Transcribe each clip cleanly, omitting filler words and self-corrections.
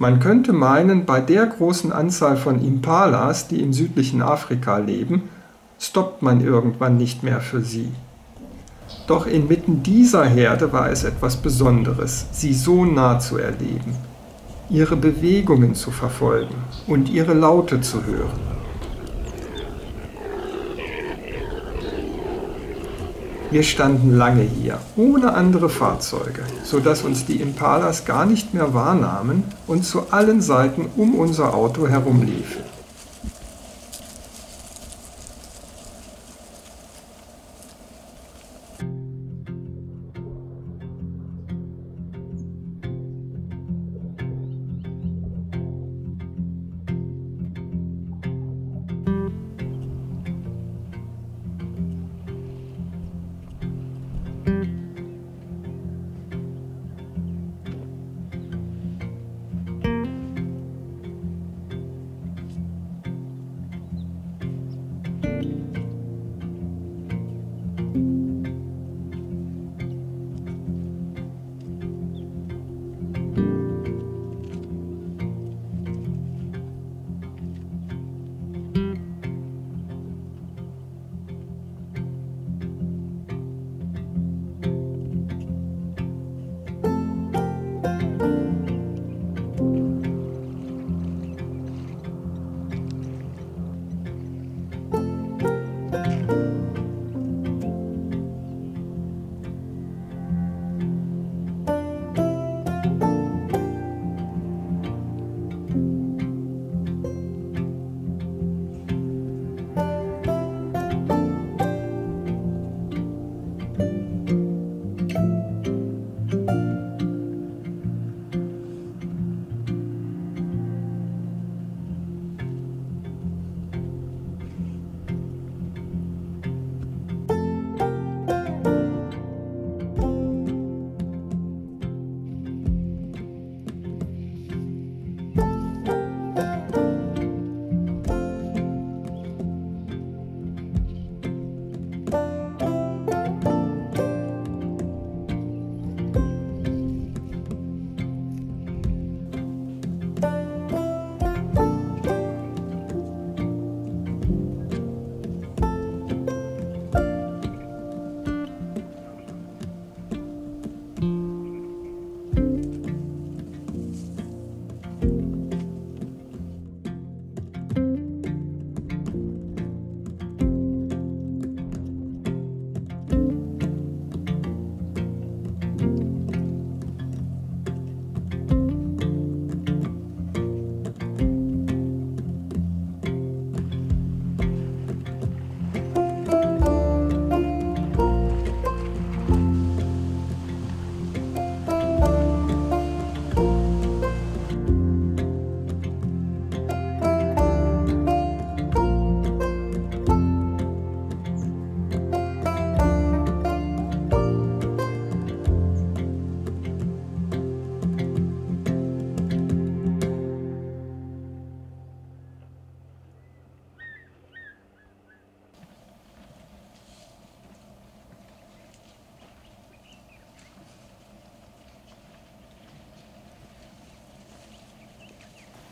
Man könnte meinen, bei der großen Anzahl von Impalas, die im südlichen Afrika leben, stoppt man irgendwann nicht mehr für sie. Doch inmitten dieser Herde war es etwas Besonderes, sie so nah zu erleben, ihre Bewegungen zu verfolgen und ihre Laute zu hören. Wir standen lange hier, ohne andere Fahrzeuge, sodass uns die Impalas gar nicht mehr wahrnahmen und zu allen Seiten um unser Auto herumliefen.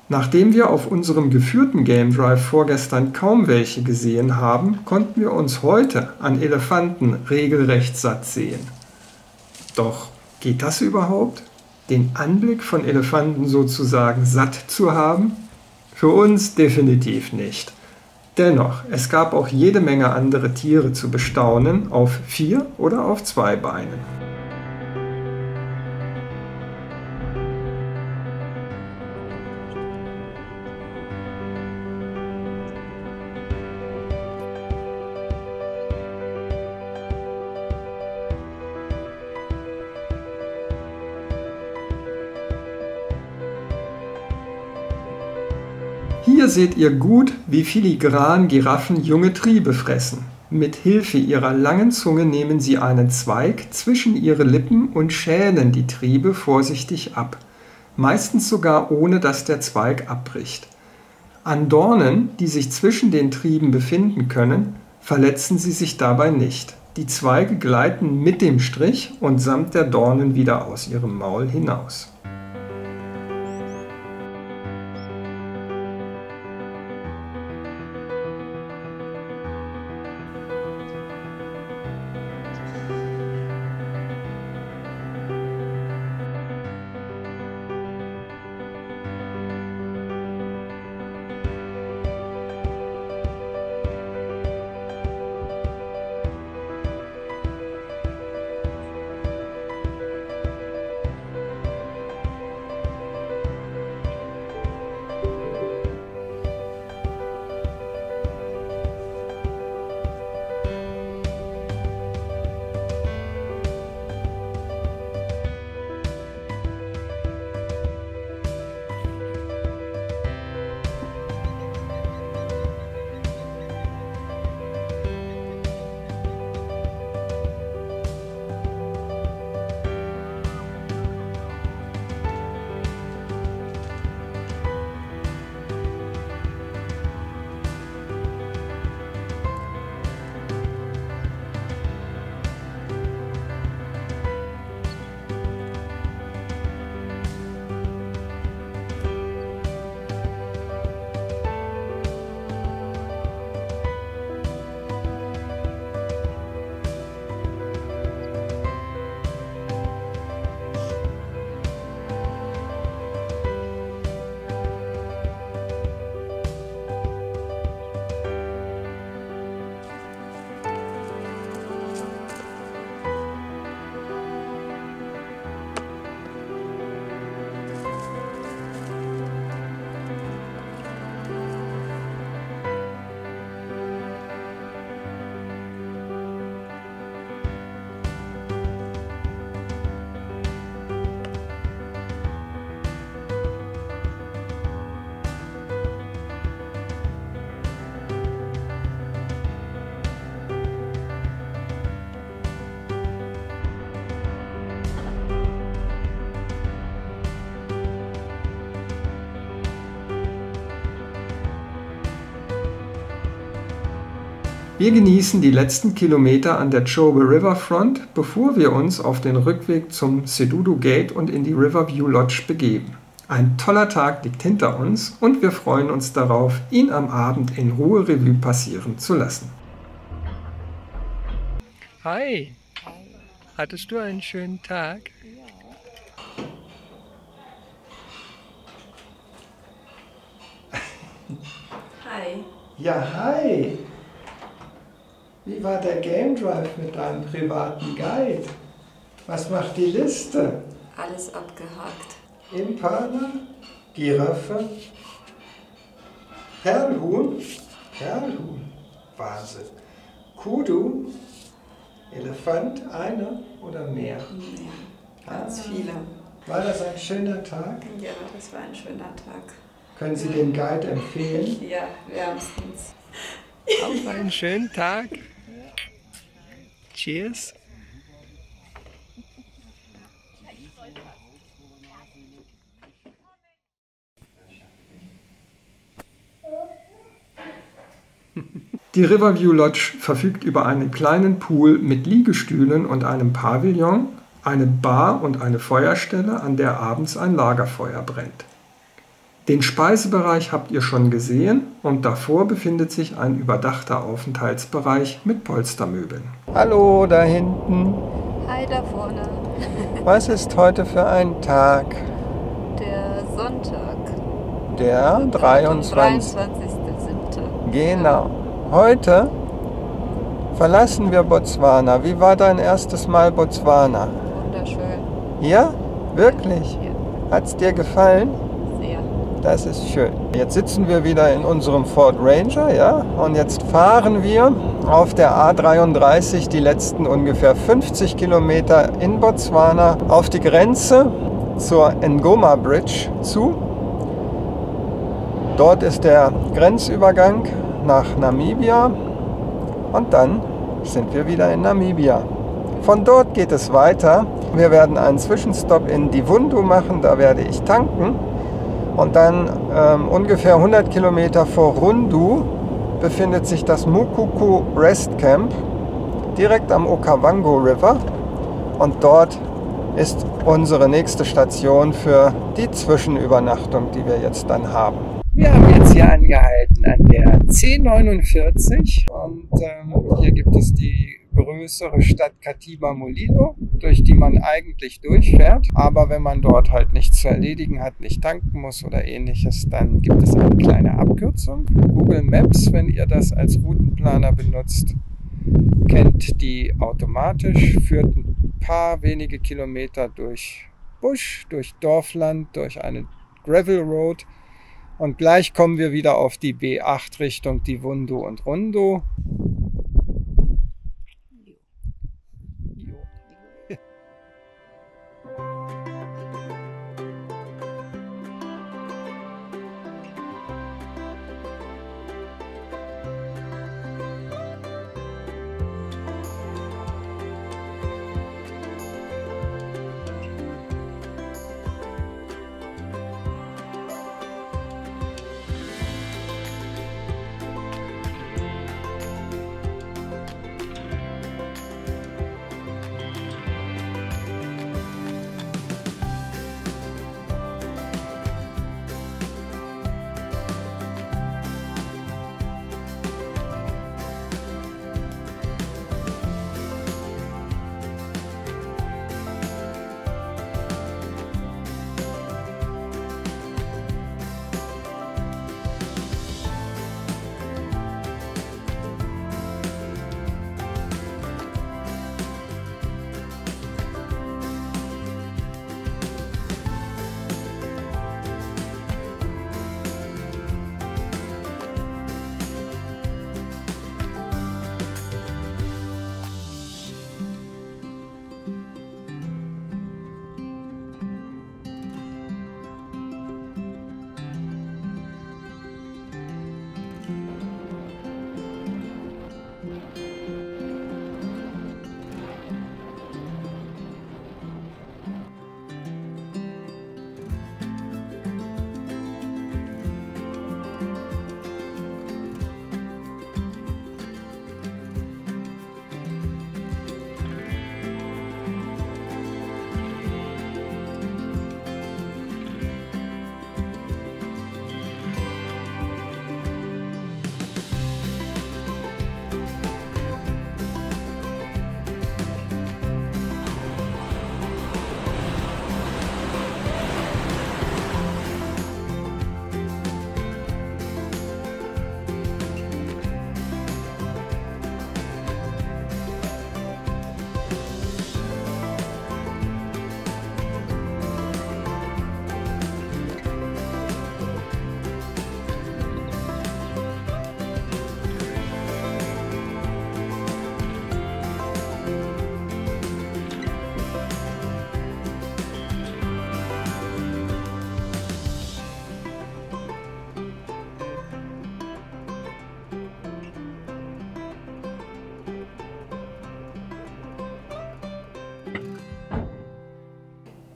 Nachdem wir auf unserem geführten Game Drive vorgestern kaum welche gesehen haben, konnten wir uns heute an Elefanten regelrecht satt sehen. Doch geht das überhaupt? Den Anblick von Elefanten sozusagen satt zu haben? Für uns definitiv nicht. Dennoch, es gab auch jede Menge andere Tiere zu bestaunen, auf 4 oder auf 2 Beinen. Hier seht ihr gut, wie filigran Giraffen junge Triebe fressen. Mit Hilfe ihrer langen Zunge nehmen sie einen Zweig zwischen ihre Lippen und schälen die Triebe vorsichtig ab, meistens sogar ohne dass der Zweig abbricht. An Dornen, die sich zwischen den Trieben befinden können, verletzen sie sich dabei nicht. Die Zweige gleiten mit dem Strich und samt der Dornen wieder aus ihrem Maul hinaus. Wir genießen die letzten Kilometer an der Chobe Riverfront, bevor wir uns auf den Rückweg zum Sedudu Gate und in die Riverview Lodge begeben. Ein toller Tag liegt hinter uns und wir freuen uns darauf, ihn am Abend in Ruhe Revue passieren zu lassen. Hi! Hattest du einen schönen Tag? Hi. Ja, hi! Wie war der Game Drive mit deinem privaten Guide? Was macht die Liste? Alles abgehakt. Impala, Giraffe, Perlhuhn, Wahnsinn, Kudu, Elefant, einer oder mehr? Ja, ganz viele. War das ein schöner Tag? Ja, das war ein schöner Tag. Können Sie den Guide empfehlen? Ja, wärmstens. Auch einen schönen Tag. Cheers. Die Riverview Lodge verfügt über einen kleinen Pool mit Liegestühlen und einem Pavillon, eine Bar und eine Feuerstelle, an der abends ein Lagerfeuer brennt. Den Speisebereich habt ihr schon gesehen und davor befindet sich ein überdachter Aufenthaltsbereich mit Polstermöbeln. Hallo da hinten. Hi da vorne. Was ist heute für ein Tag? Der Sonntag. Der 23. 23.07. Genau. Heute verlassen wir Botswana. Wie war dein erstes Mal Botswana? Wunderschön. Ja? Wirklich? Ja, Hat's dir gefallen? sehr. Das ist schön. Jetzt sitzen wir wieder in unserem Ford Ranger, ja? Und jetzt fahren wir auf der A33 die letzten ungefähr 50 Kilometer in Botswana auf die Grenze zur Ngoma Bridge zu. Dort ist der Grenzübergang nach Namibia und dann sind wir wieder in Namibia. Von dort geht es weiter. Wir werden einen Zwischenstopp in Divundu machen, da werde ich tanken. Und dann ungefähr 100 Kilometer vor Rundu befindet sich das Mukuku Rest Camp, direkt am Okavango River. Und dort ist unsere nächste Station für die Zwischenübernachtung, die wir jetzt dann haben. Wir haben jetzt hier angehalten an der C49 und hier gibt es die größere Stadt Katiba Mulilo, durch die man eigentlich durchfährt. Aber wenn man dort halt nichts zu erledigen hat, nicht tanken muss oder ähnliches, dann gibt es eine kleine Abkürzung. Google Maps, wenn ihr das als Routenplaner benutzt, kennt die automatisch, führt ein paar wenige Kilometer durch Busch, durch Dorfland, durch eine Gravel Road. Und gleich kommen wir wieder auf die B8 Richtung Divundu und Rundu.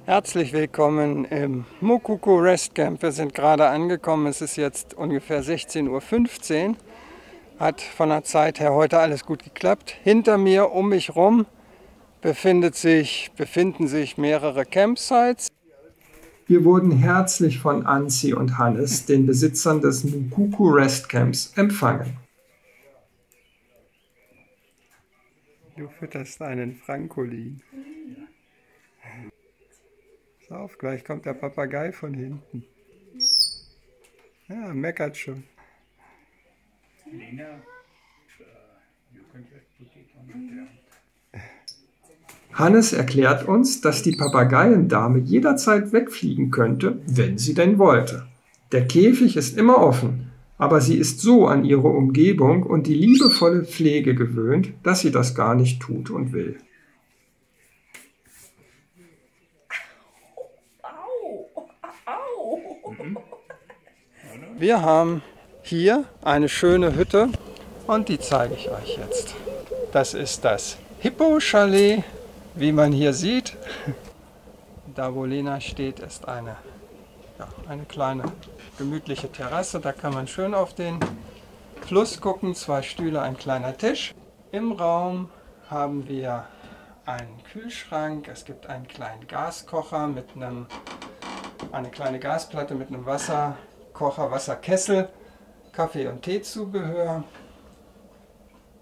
Herzlich willkommen im Mokuku Rest Camp. Wir sind gerade angekommen, es ist jetzt ungefähr 16:15 Uhr. Hat von der Zeit her heute alles gut geklappt. Hinter mir, um mich rum, befinden sich mehrere Campsites. Wir wurden herzlich von Anzi und Hannes, den Besitzern des Mokuku Rest Camps, empfangen. Du fütterst einen Frankolin. Pass auf, gleich kommt der Papagei von hinten. Ja, meckert schon. Hannes erklärt uns, dass die Papageiendame jederzeit wegfliegen könnte, wenn sie denn wollte. Der Käfig ist immer offen, aber sie ist so an ihre Umgebung und die liebevolle Pflege gewöhnt, dass sie das gar nicht tut und will. Wir haben hier eine schöne Hütte und die zeige ich euch jetzt. Das ist das Hippo-Chalet, wie man hier sieht. Da wo Lena steht, ist eine kleine gemütliche Terrasse. Da kann man schön auf den Fluss gucken. 2 Stühle, ein kleiner Tisch. Im Raum haben wir einen Kühlschrank. Es gibt einen kleinen Gaskocher mit eine kleine Gasplatte mit einem Wasserkocher, Wasserkessel, Kaffee- und Teezubehör.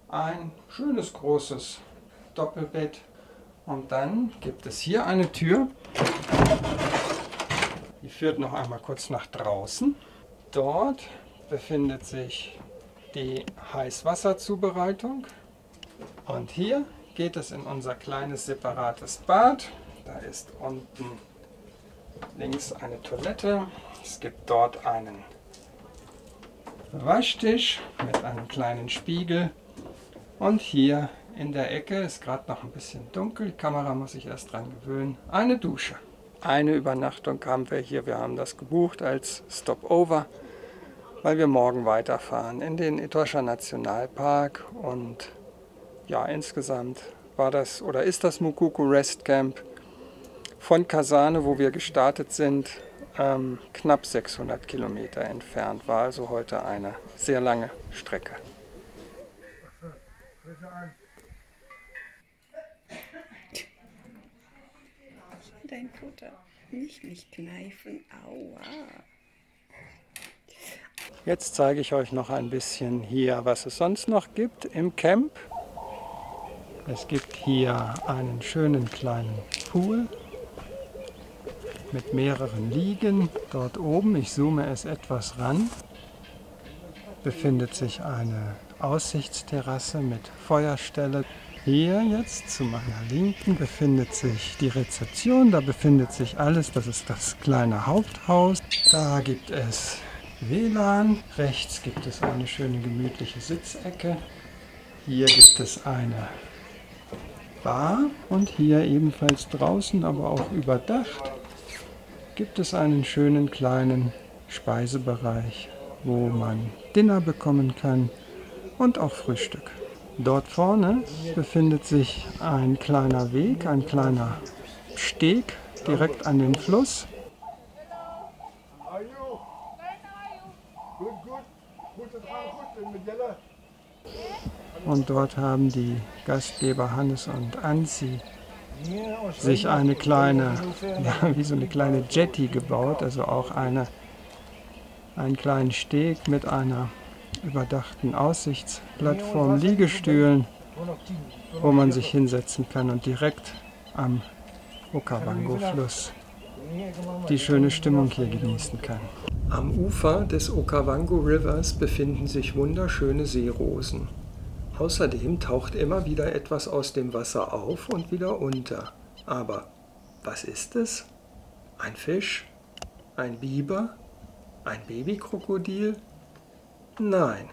Ein schönes großes Doppelbett. Und dann gibt es hier eine Tür. Die führt noch einmal kurz nach draußen. Dort befindet sich die Heißwasserzubereitung. Und hier geht es in unser kleines separates Bad. Da ist unten links eine Toilette. Es gibt dort einen Waschtisch mit einem kleinen Spiegel. Und hier in der Ecke, ist gerade noch ein bisschen dunkel, die Kamera muss sich erst dran gewöhnen, eine Dusche. Eine Übernachtung haben wir hier, wir haben das gebucht als Stopover, weil wir morgen weiterfahren in den Etosha Nationalpark. Und ja, insgesamt war das oder ist das Mokuku Rest Camp von Kasane, wo wir gestartet sind, knapp 600 Kilometer entfernt. War also heute eine sehr lange Strecke. Dein Futter. Nicht kneifen. Aua. Jetzt zeige ich euch noch ein bisschen hier, was es sonst noch gibt im Camp. Es gibt hier einen schönen kleinen Pool mit mehreren Liegen. Dort oben, ich zoome es etwas ran, befindet sich eine Aussichtsterrasse mit Feuerstelle. Hier jetzt zu meiner Linken befindet sich die Rezeption, da befindet sich alles, das ist das kleine Haupthaus. Da gibt es WLAN, rechts gibt es eine schöne gemütliche Sitzecke. Hier gibt es eine Bar und hier ebenfalls draußen, aber auch überdacht, gibt es einen schönen kleinen Speisebereich, wo man Dinner bekommen kann und auch Frühstück. Dort vorne befindet sich ein kleiner Weg, ein kleiner Steg direkt an den Fluss. Und dort haben die Gastgeber Hannes und Anzi sich eine kleine, wie so eine kleine Jetty gebaut, also auch einen kleinen Steg mit einer überdachten Aussichtsplattform, Liegestühlen, wo man sich hinsetzen kann und direkt am Okavango-Fluss die schöne Stimmung hier genießen kann. Am Ufer des Okavango Rivers befinden sich wunderschöne Seerosen. Außerdem taucht immer wieder etwas aus dem Wasser auf und wieder unter. Aber was ist es? Ein Fisch? Ein Biber? Ein Babykrokodil? Nein,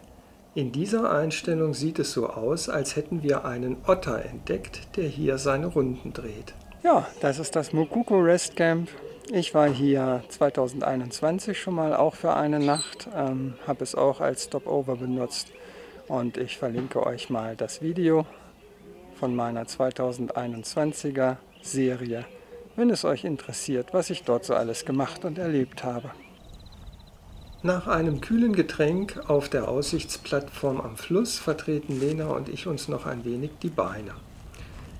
in dieser Einstellung sieht es so aus, als hätten wir einen Otter entdeckt, der hier seine Runden dreht. Ja, das ist das Mokuku Rest Camp. Ich war hier 2021 schon mal auch für eine Nacht, habe es auch als Stopover benutzt und ich verlinke euch mal das Video von meiner 2021er Serie wenn es euch interessiert, was ich dort so alles gemacht und erlebt habe. Nach einem kühlen Getränk auf der Aussichtsplattform am Fluss vertreten Lena und ich uns noch ein wenig die Beine.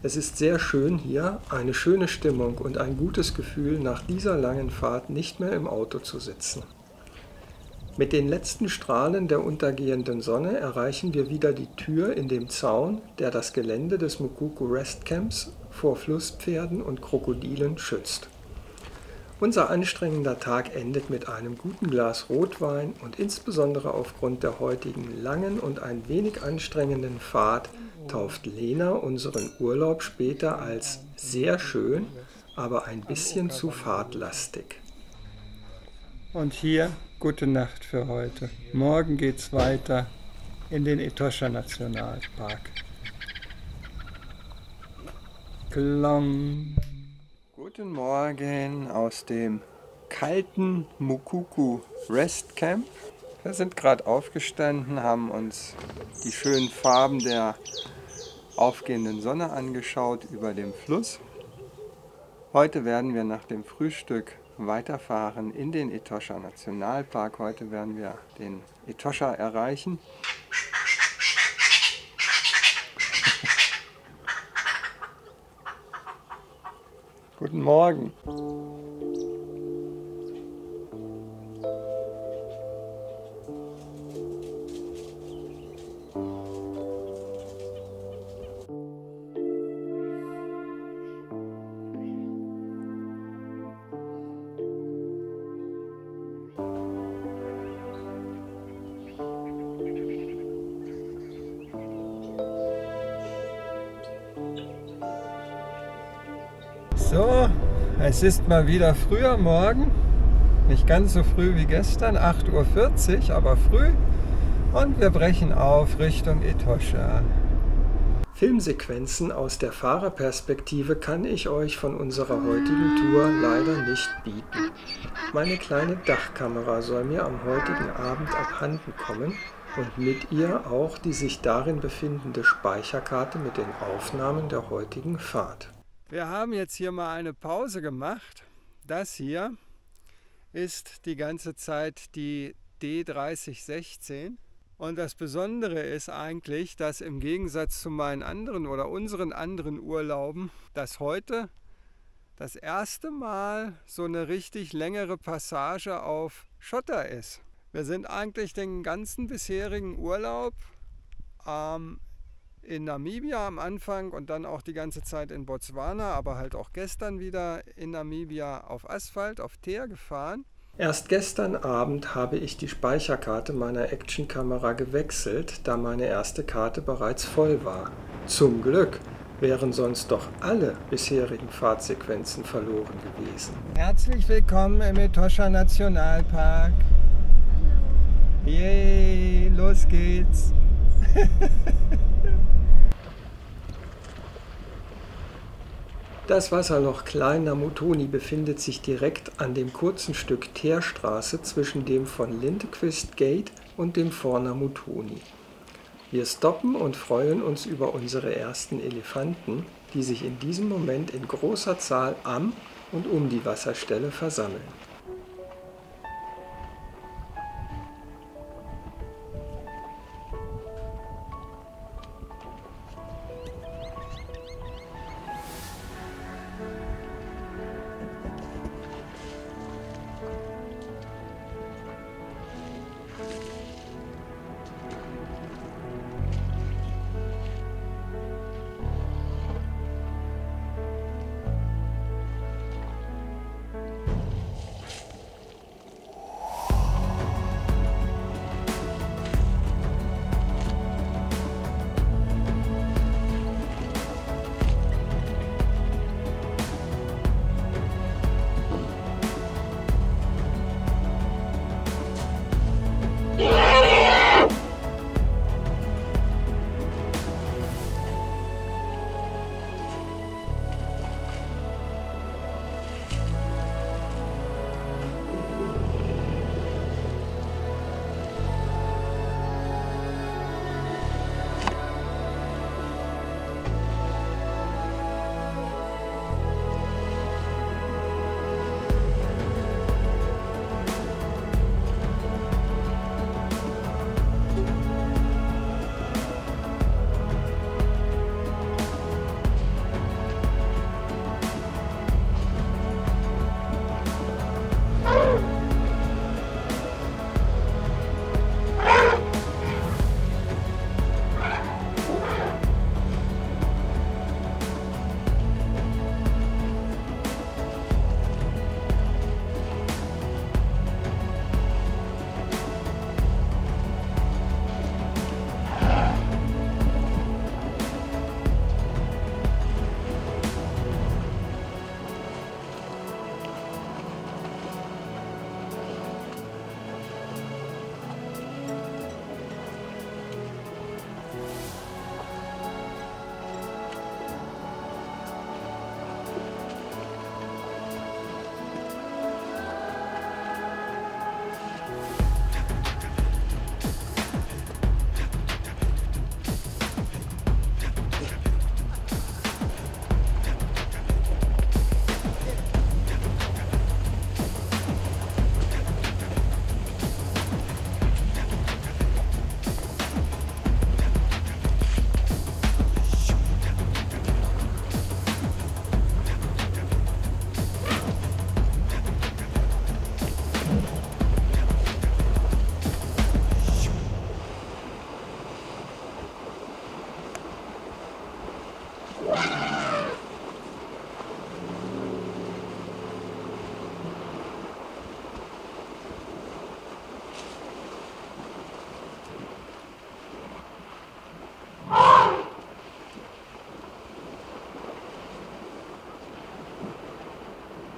Es ist sehr schön hier, eine schöne Stimmung und ein gutes Gefühl, nach dieser langen Fahrt nicht mehr im Auto zu sitzen. Mit den letzten Strahlen der untergehenden Sonne erreichen wir wieder die Tür in dem Zaun, der das Gelände des Mukuku Rest Camps vor Flusspferden und Krokodilen schützt. Unser anstrengender Tag endet mit einem guten Glas Rotwein und insbesondere aufgrund der heutigen langen und ein wenig anstrengenden Fahrt tauft Lena unseren Urlaub später als sehr schön, aber ein bisschen zu fahrtlastig. Und hier gute Nacht für heute. Morgen geht's weiter in den Etosha Nationalpark. Klong. Guten Morgen aus dem kalten Mukuku Rest Camp. Wir sind gerade aufgestanden, haben uns die schönen Farben der aufgehenden Sonne angeschaut über dem Fluss. Heute werden wir nach dem Frühstück weiterfahren in den Etosha Nationalpark. Heute werden wir den Etosha erreichen. Guten Morgen. So, es ist mal wieder früh am Morgen, nicht ganz so früh wie gestern, 8:40 Uhr, aber früh, und wir brechen auf Richtung Etosha. Filmsequenzen aus der Fahrerperspektive kann ich euch von unserer heutigen Tour leider nicht bieten. Meine kleine Dachkamera soll mir am heutigen Abend abhanden kommen und mit ihr auch die sich darin befindende Speicherkarte mit den Aufnahmen der heutigen Fahrt. Wir haben jetzt hier mal eine Pause gemacht. Das hier ist die ganze Zeit die D3016. Und das Besondere ist eigentlich, dass im Gegensatz zu meinen anderen oder unseren anderen Urlauben, dass heute das erste Mal so eine richtig längere Passage auf Schotter ist. Wir sind eigentlich den ganzen bisherigen Urlaub in Namibia am Anfang und dann auch die ganze Zeit in Botswana, aber halt auch gestern wieder in Namibia auf Asphalt, auf Teer gefahren. Erst gestern Abend habe ich die Speicherkarte meiner Actionkamera gewechselt, da meine erste Karte bereits voll war. Zum Glück wären sonst doch alle bisherigen Fahrtsequenzen verloren gewesen. Herzlich willkommen im Etosha Nationalpark. Yay, los geht's. Das Wasserloch Klein Namutoni befindet sich direkt an dem kurzen Stück Teerstraße zwischen dem von Lindequist Gate und dem Fort Namutoni. Wir stoppen und freuen uns über unsere ersten Elefanten, die sich in diesem Moment in großer Zahl am und um die Wasserstelle versammeln.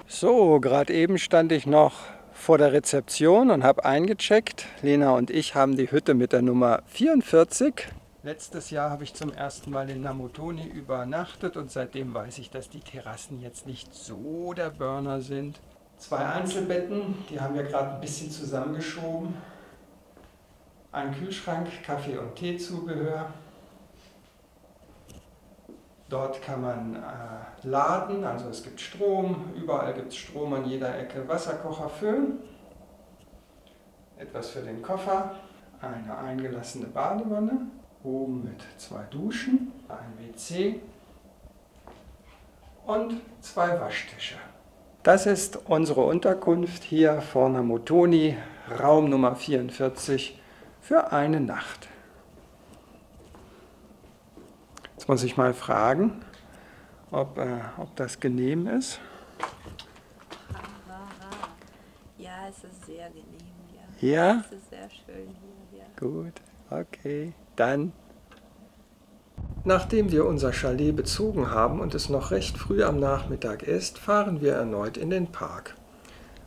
So, gerade eben stand ich noch vor der Rezeption und habe eingecheckt. Lena und ich haben die Hütte mit der Nummer 44. Letztes Jahr habe ich zum ersten Mal in Namoutoni übernachtet und seitdem weiß ich, dass die Terrassen jetzt nicht so der Burner sind. 2 Einzelbetten, die haben wir gerade ein bisschen zusammengeschoben. Ein Kühlschrank, Kaffee- und Teezubehör. Dort kann man laden, also es gibt Strom, überall gibt es Strom, an jeder Ecke Wasserkocher füllen. Etwas für den Koffer, eine eingelassene Badewanne, oben mit 2 Duschen, ein WC und 2 Waschtische. Das ist unsere Unterkunft hier vor Namoutoni, Raum Nummer 44 für eine Nacht. Jetzt muss ich mal fragen, ob das genehm ist. Ja, es ist sehr genehm hier. Ja? Es ist sehr schön hier. Ja. Gut, okay, dann. Nachdem wir unser Chalet bezogen haben und es noch recht früh am Nachmittag ist, fahren wir erneut in den Park.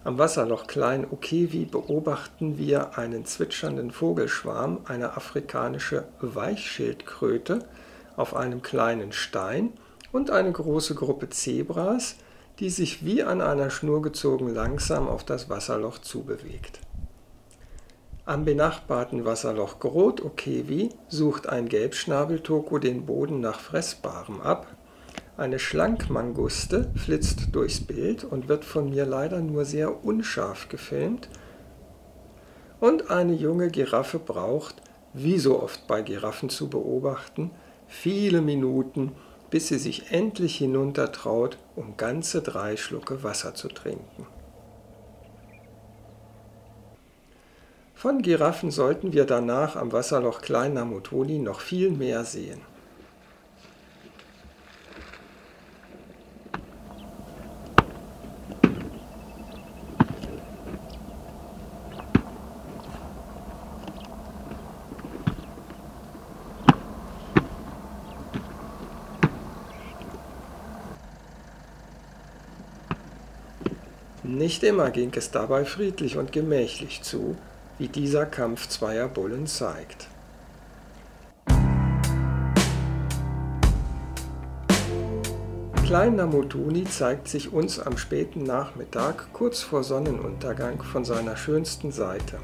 Am Wasserloch Klein Ukevi beobachten wir einen zwitschernden Vogelschwarm, eine afrikanische Weichschildkröte auf einem kleinen Stein und eine große Gruppe Zebras, die sich wie an einer Schnur gezogen langsam auf das Wasserloch zubewegt. Am benachbarten Wasserloch Grot Ukevi sucht ein Gelbschnabeltoko den Boden nach Fressbarem ab. Eine Schlankmanguste flitzt durchs Bild und wird von mir leider nur sehr unscharf gefilmt. Und eine junge Giraffe braucht, wie so oft bei Giraffen zu beobachten, viele Minuten, bis sie sich endlich hinuntertraut, um ganze 3 Schlucke Wasser zu trinken. Von Giraffen sollten wir danach am Wasserloch Klein Namoutoni noch viel mehr sehen. Nicht immer ging es dabei friedlich und gemächlich zu, wie dieser Kampf zweier Bullen zeigt. Klein Namoutoni zeigt sich uns am späten Nachmittag kurz vor Sonnenuntergang von seiner schönsten Seite.